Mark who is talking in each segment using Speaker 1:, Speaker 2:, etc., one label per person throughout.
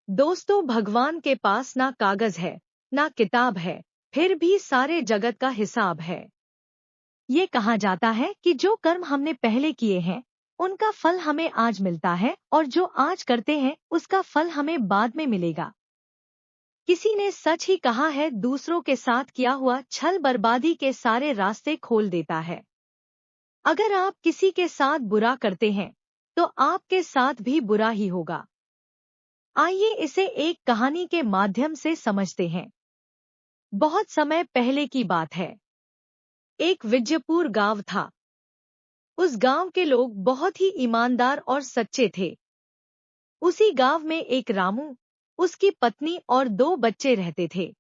Speaker 1: दोस्तों, भगवान के पास ना कागज है, ना किताब है, फिर भी सारे जगत का हिसाब है। ये कहा जाता है कि जो कर्म हमने पहले किए हैं, उनका फल हमें आज मिलता है और जो आज करते हैं, उसका फल हमें बाद में मिलेगा। किसी ने सच ही कहा है, दूसरों के साथ किया हुआ छल बर्बादी के सारे रास्ते खोल देता है। अगर आप किसी के साथ बुरा करते हैं, तो आपके साथ भी बुरा ही होगा। आइए इसे एक कहानी के माध्यम से समझते हैं। बहुत समय पहले की बात है। एक विजयपुर गांव था। उस गांव के लोग बहुत ही ईमानदार और सच्चे थे। उसी गांव में एक रामू, उसकी पत्नी और दो बच्चे रहते थे।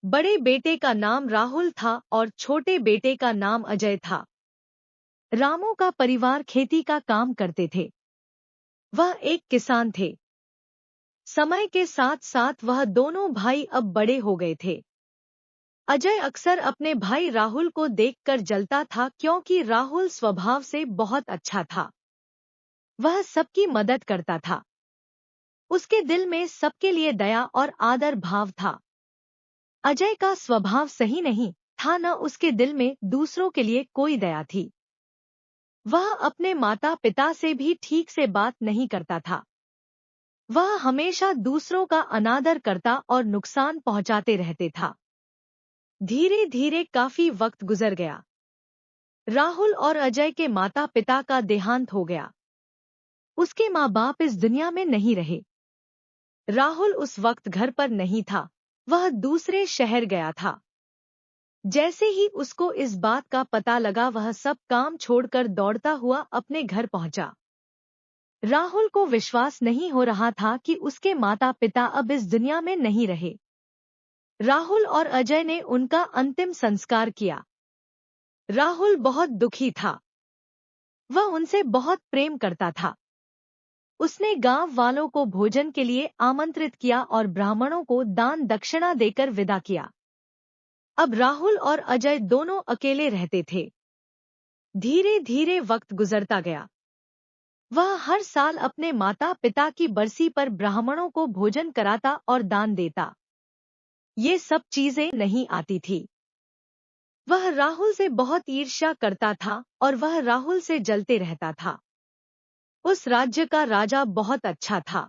Speaker 1: बड़े बेटे का नाम राहुल था और छोटे बेटे का नाम अजय था। रामू का परिवार खेती का काम करते थे। वह एक किसान थे। समय के साथ साथ वह दोनों भाई अब बड़े हो गए थे। अजय अक्सर अपने भाई राहुल को देखकर जलता था, क्योंकि राहुल स्वभाव से बहुत अच्छा था। वह सबकी मदद करता था। उसके दिल में सबके लिए दया और आदर भाव था। अजय का स्वभाव सही नहीं था, न उसके दिल में दूसरों के लिए कोई दया थी। वह अपने माता पिता से भी ठीक से बात नहीं करता था। वह हमेशा दूसरों का अनादर करता और नुकसान पहुंचाते रहते था। धीरे धीरे काफी वक्त गुजर गया। राहुल और अजय के माता पिता का देहांत हो गया। उसके माँ बाप इस दुनिया में नहीं रहे। राहुल उस वक्त घर पर नहीं था, वह दूसरे शहर गया था। जैसे ही उसको इस बात का पता लगा, वह सब काम छोड़कर दौड़ता हुआ अपने घर पहुंचा। राहुल को विश्वास नहीं हो रहा था कि उसके माता पिता अब इस दुनिया में नहीं रहे। राहुल और अजय ने उनका अंतिम संस्कार किया। राहुल बहुत दुखी था। वह उनसे बहुत प्रेम करता था। उसने गांव वालों को भोजन के लिए आमंत्रित किया और ब्राह्मणों को दान दक्षिणा देकर विदा किया। अब राहुल और अजय दोनों अकेले रहते थे। धीरे धीरे वक्त गुजरता गया। वह हर साल अपने माता पिता की बरसी पर ब्राह्मणों को भोजन कराता और दान देता। ये सब चीजें नहीं आती थी। वह राहुल से बहुत ईर्ष्या करता था और वह राहुल से जलते रहता था। उस राज्य का राजा बहुत अच्छा था।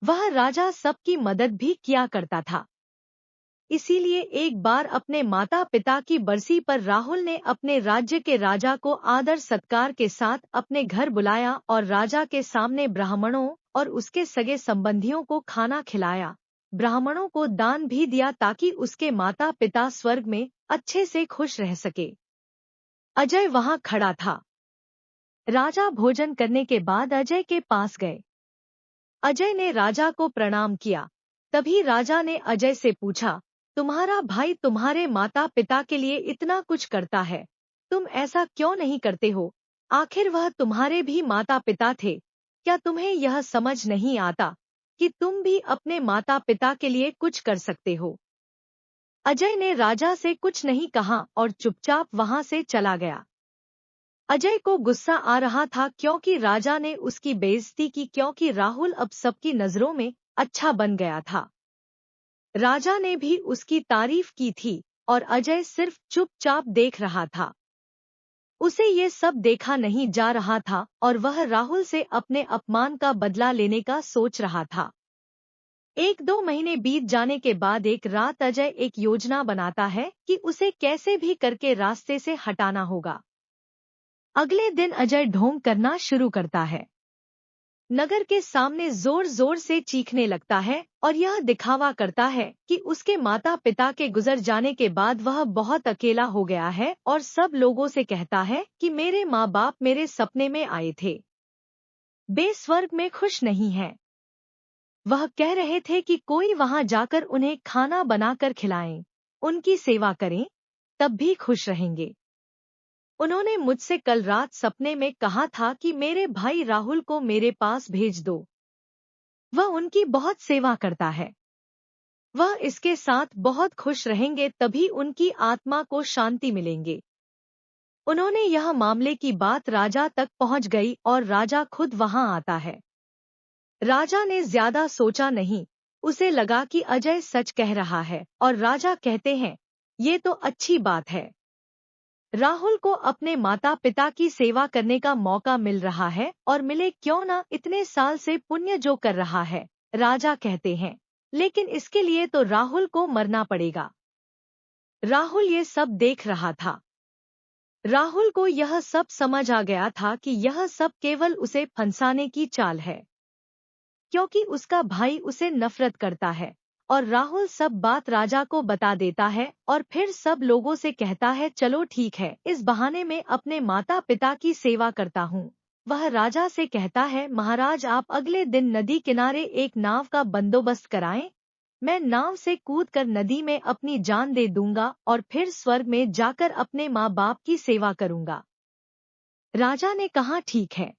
Speaker 1: वह राजा सबकी मदद भी किया करता था। इसीलिए एक बार अपने माता पिता की बरसी पर राहुल ने अपने राज्य के राजा को आदर सत्कार के साथ अपने घर बुलाया और राजा के सामने ब्राह्मणों और उसके सगे संबंधियों को खाना खिलाया। ब्राह्मणों को दान भी दिया ताकि उसके माता पिता स्वर्ग में अच्छे से खुश रह सके। अजय वहां खड़ा था। राजा भोजन करने के बाद अजय के पास गए। अजय ने राजा को प्रणाम किया। तभी राजा ने अजय से पूछा, तुम्हारा भाई तुम्हारे माता पिता के लिए इतना कुछ करता है, तुम ऐसा क्यों नहीं करते हो? आखिर वह तुम्हारे भी माता पिता थे। क्या तुम्हें यह समझ नहीं आता कि तुम भी अपने माता पिता के लिए कुछ कर सकते हो? अजय ने राजा से कुछ नहीं कहा और चुपचाप वहां से चला गया। अजय को गुस्सा आ रहा था, क्योंकि राजा ने उसकी बेइज्जती की, क्योंकि राहुल अब सबकी नजरों में अच्छा बन गया था। राजा ने भी उसकी तारीफ की थी और अजय सिर्फ चुपचाप देख रहा था। उसे ये सब देखा नहीं जा रहा था और वह राहुल से अपने अपमान का बदला लेने का सोच रहा था। 1-2 महीने बीत जाने के बाद एक रात अजय एक योजना बनाता है कि उसे कैसे भी करके रास्ते से हटाना होगा। अगले दिन अजय ढोंग करना शुरू करता है। नगर के सामने जोर जोर से चीखने लगता है और यह दिखावा करता है कि उसके माता पिता के गुजर जाने के बाद वह बहुत अकेला हो गया है और सब लोगों से कहता है कि मेरे माँ बाप मेरे सपने में आए थे, वे स्वर्ग में खुश नहीं हैं। वह कह रहे थे कि कोई वहां जाकर उन्हें खाना बनाकर खिलाएं, उनकी सेवा करें, तब भी खुश रहेंगे। उन्होंने मुझसे कल रात सपने में कहा था कि मेरे भाई राहुल को मेरे पास भेज दो, वह उनकी बहुत सेवा करता है। वह इसके साथ बहुत खुश रहेंगे, तभी उनकी आत्मा को शांति मिलेंगे। उन्होंने यह मामले की बात राजा तक पहुंच गई और राजा खुद वहां आता है। राजा ने ज्यादा सोचा नहीं, उसे लगा कि अजय सच कह रहा है और राजा कहते हैं, ये तो अच्छी बात है। राहुल को अपने माता पिता की सेवा करने का मौका मिल रहा है और मिले क्यों ना, इतने साल से पुण्य जो कर रहा है। राजा कहते हैं, लेकिन इसके लिए तो राहुल को मरना पड़ेगा। राहुल ये सब देख रहा था। राहुल को यह सब समझ आ गया था कि यह सब केवल उसे फंसाने की चाल है, क्योंकि उसका भाई उसे नफरत करता है। और राहुल सब बात राजा को बता देता है और फिर सब लोगों से कहता है, चलो ठीक है, इस बहाने में अपने माता पिता की सेवा करता हूँ। वह राजा से कहता है, महाराज आप अगले दिन नदी किनारे एक नाव का बंदोबस्त कराएं। मैं नाव से कूदकर नदी में अपनी जान दे दूंगा और फिर स्वर्ग में जाकर अपने माँ बाप की सेवा करूंगा। राजा ने कहा, ठीक है।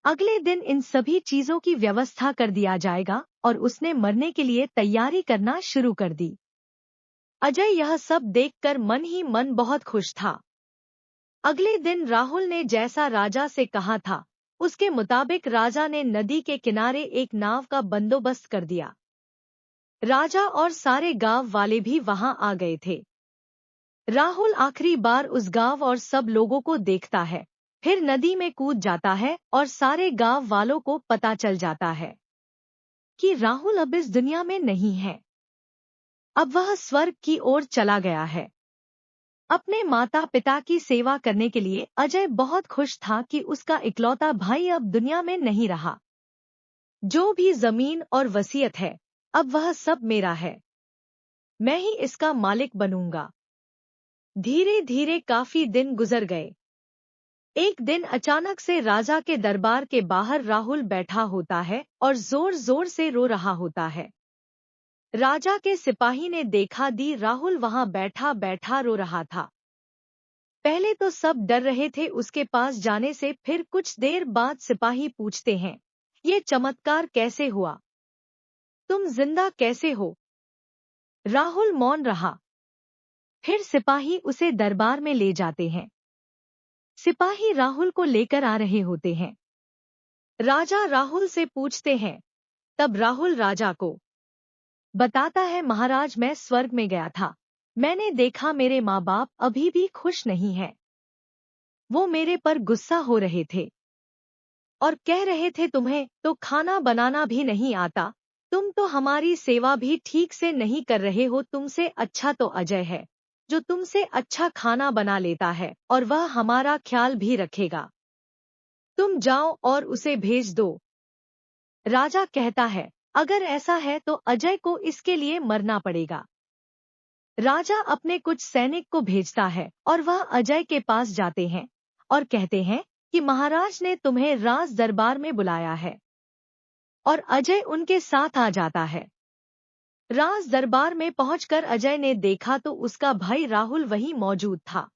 Speaker 1: अगले दिन इन सभी चीजों की व्यवस्था कर दिया जाएगा और उसने मरने के लिए तैयारी करना शुरू कर दी। अजय यह सब देखकर मन ही मन बहुत खुश था। अगले दिन राहुल ने जैसा राजा से कहा था, उसके मुताबिक राजा ने नदी के किनारे एक नाव का बंदोबस्त कर दिया। राजा और सारे गांव वाले भी वहां आ गए थे। राहुल आखिरी बार उस गांव और सब लोगों को देखता है, फिर नदी में कूद जाता है और सारे गांव वालों को पता चल जाता है कि राहुल अब इस दुनिया में नहीं है। अब वह स्वर्ग की ओर चला गया है। अपने माता पिता की सेवा करने के लिए अजय बहुत खुश था कि उसका इकलौता भाई अब दुनिया में नहीं रहा। जो भी जमीन और वसीयत है, अब वह सब मेरा है। मैं ही इसका मालिक बनूंगा। धीरे धीरे काफी दिन गुजर गए। एक दिन अचानक से राजा के दरबार के बाहर राहुल बैठा होता है और जोर जोर से रो रहा होता है। राजा के सिपाही ने देखा दी राहुल वहां बैठा बैठा रो रहा था। पहले तो सब डर रहे थे उसके पास जाने से, फिर कुछ देर बाद सिपाही पूछते हैं, ये चमत्कार कैसे हुआ? तुम जिंदा कैसे हो? राहुल मौन रहा। फिर सिपाही उसे दरबार में ले जाते हैं। सिपाही राहुल को लेकर आ रहे होते हैं। राजा राहुल से पूछते हैं। तब राहुल राजा को बताता है, महाराज मैं स्वर्ग में गया था। मैंने देखा मेरे माँ बाप अभी भी खुश नहीं हैं। वो मेरे पर गुस्सा हो रहे थे और कह रहे थे, तुम्हें तो खाना बनाना भी नहीं आता, तुम तो हमारी सेवा भी ठीक से नहीं कर रहे हो। तुमसे अच्छा तो अजय है, जो तुमसे अच्छा खाना बना लेता है और वह हमारा ख्याल भी रखेगा। तुम जाओ और उसे भेज दो। राजा कहता है, अगर ऐसा है तो अजय को इसके लिए मरना पड़ेगा। राजा अपने कुछ सैनिक को भेजता है और वह अजय के पास जाते हैं और कहते हैं कि महाराज ने तुम्हें राज दरबार में बुलाया है। और अजय उनके साथ आ जाता है। राज दरबार में पहुंचकर अजय ने देखा तो उसका भाई राहुल वहीं मौजूद था।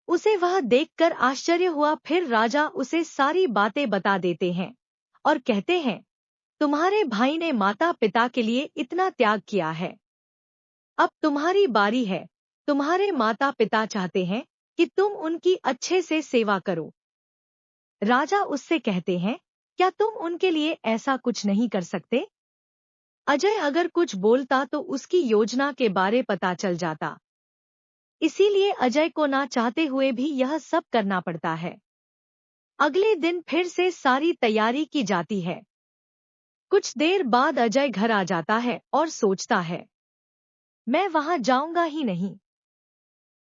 Speaker 1: उसे वह देखकर आश्चर्य हुआ। फिर राजा उसे सारी बातें बता देते हैं और कहते हैं, तुम्हारे भाई ने माता पिता के लिए इतना त्याग किया है, अब तुम्हारी बारी है। तुम्हारे माता पिता चाहते हैं कि तुम उनकी अच्छे से सेवा करो। राजा उससे कहते हैं, क्या तुम उनके लिए ऐसा कुछ नहीं कर सकते? अजय अगर कुछ बोलता तो उसकी योजना के बारे पता चल जाता, इसीलिए अजय को ना चाहते हुए भी यह सब करना पड़ता है। अगले दिन फिर से सारी तैयारी की जाती है। कुछ देर बाद अजय घर आ जाता है और सोचता है, मैं वहां जाऊंगा ही नहीं।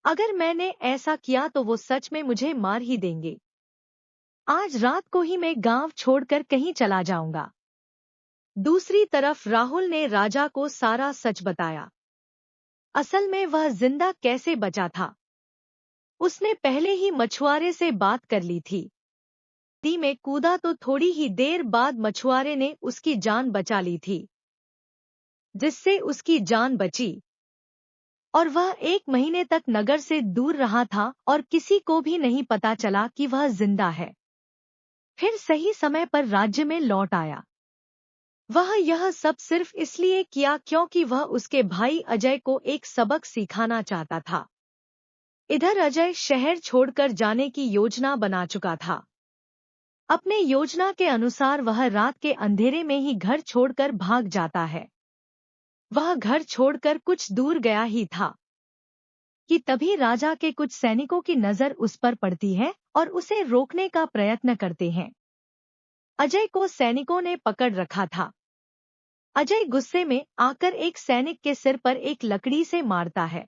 Speaker 1: अगर मैंने ऐसा किया तो वो सच में मुझे मार ही देंगे। आज रात को ही मैं गांव छोड़कर कहीं चला जाऊंगा। दूसरी तरफ राहुल ने राजा को सारा सच बताया। असल में वह जिंदा कैसे बचा था, उसने पहले ही मछुआरे से बात कर ली थी। नदी में कूदा तो थोड़ी ही देर बाद मछुआरे ने उसकी जान बचा ली थी, जिससे उसकी जान बची और वह 1 महीने तक नगर से दूर रहा था और किसी को भी नहीं पता चला कि वह जिंदा है। फिर सही समय पर राज्य में लौट आया। वह यह सब सिर्फ इसलिए किया क्योंकि वह उसके भाई अजय को एक सबक सिखाना चाहता था। इधर अजय शहर छोड़कर जाने की योजना बना चुका था। अपने योजना के अनुसार वह रात के अंधेरे में ही घर छोड़कर भाग जाता है। वह घर छोड़कर कुछ दूर गया ही था कि तभी राजा के कुछ सैनिकों की नजर उस पर पड़ती है और उसे रोकने का प्रयत्न करते हैं। अजय को सैनिकों ने पकड़ रखा था। अजय गुस्से में आकर एक सैनिक के सिर पर एक लकड़ी से मारता है।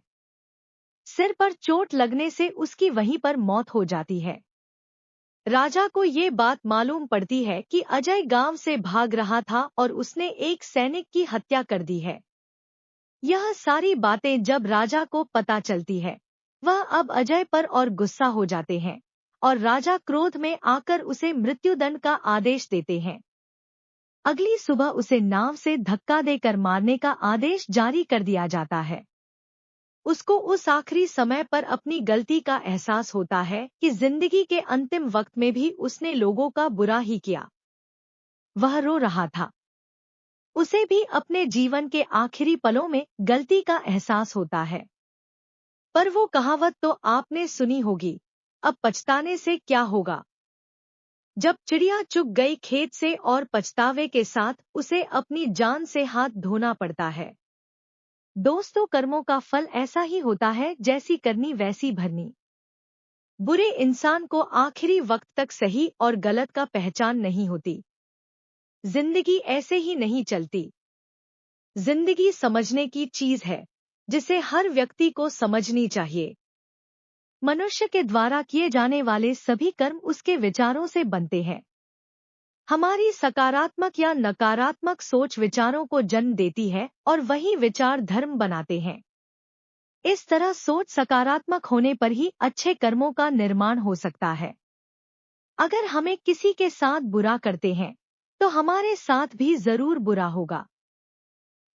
Speaker 1: सिर पर चोट लगने से उसकी वहीं पर मौत हो जाती है। राजा को ये बात मालूम पड़ती है कि अजय गांव से भाग रहा था और उसने एक सैनिक की हत्या कर दी है। यह सारी बातें जब राजा को पता चलती है, वह अब अजय पर और गुस्सा हो जाते हैं और राजा क्रोध में आकर उसे मृत्युदंड का आदेश देते हैं। अगली सुबह उसे नाव से धक्का देकर मारने का आदेश जारी कर दिया जाता है। उसको उस आखिरी समय पर अपनी गलती का एहसास होता है कि जिंदगी के अंतिम वक्त में भी उसने लोगों का बुरा ही किया। वह रो रहा था। उसे भी अपने जीवन के आखिरी पलों में गलती का एहसास होता है। पर वो कहावत तो आपने सुनी होगी, अब पछताने से क्या होगा। जब चिड़िया चुग गई खेत से और पछतावे के साथ उसे अपनी जान से हाथ धोना पड़ता है। दोस्तों, कर्मों का फल ऐसा ही होता है, जैसी करनी वैसी भरनी। बुरे इंसान को आखिरी वक्त तक सही और गलत का पहचान नहीं होती। जिंदगी ऐसे ही नहीं चलती। जिंदगी समझने की चीज है, जिसे हर व्यक्ति को समझनी चाहिए। मनुष्य के द्वारा किए जाने वाले सभी कर्म उसके विचारों से बनते हैं। हमारी सकारात्मक या नकारात्मक सोच विचारों को जन्म देती है और वही विचार धर्म बनाते हैं। इस तरह सोच सकारात्मक होने पर ही अच्छे कर्मों का निर्माण हो सकता है। अगर हमें किसी के साथ बुरा करते हैं, तो हमारे साथ भी जरूर बुरा होगा।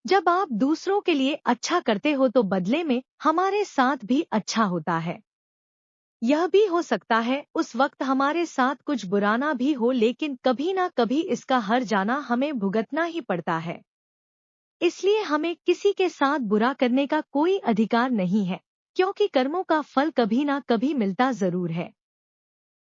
Speaker 1: जब आप दूसरों के लिए अच्छा करते हो तो बदले में हमारे साथ भी अच्छा होता है। यह भी हो सकता है उस वक्त हमारे साथ कुछ बुरा ना भी हो, लेकिन कभी ना कभी इसका हर जाना हमें भुगतना ही पड़ता है। इसलिए हमें किसी के साथ बुरा करने का कोई अधिकार नहीं है, क्योंकि कर्मों का फल कभी ना कभी मिलता जरूर है।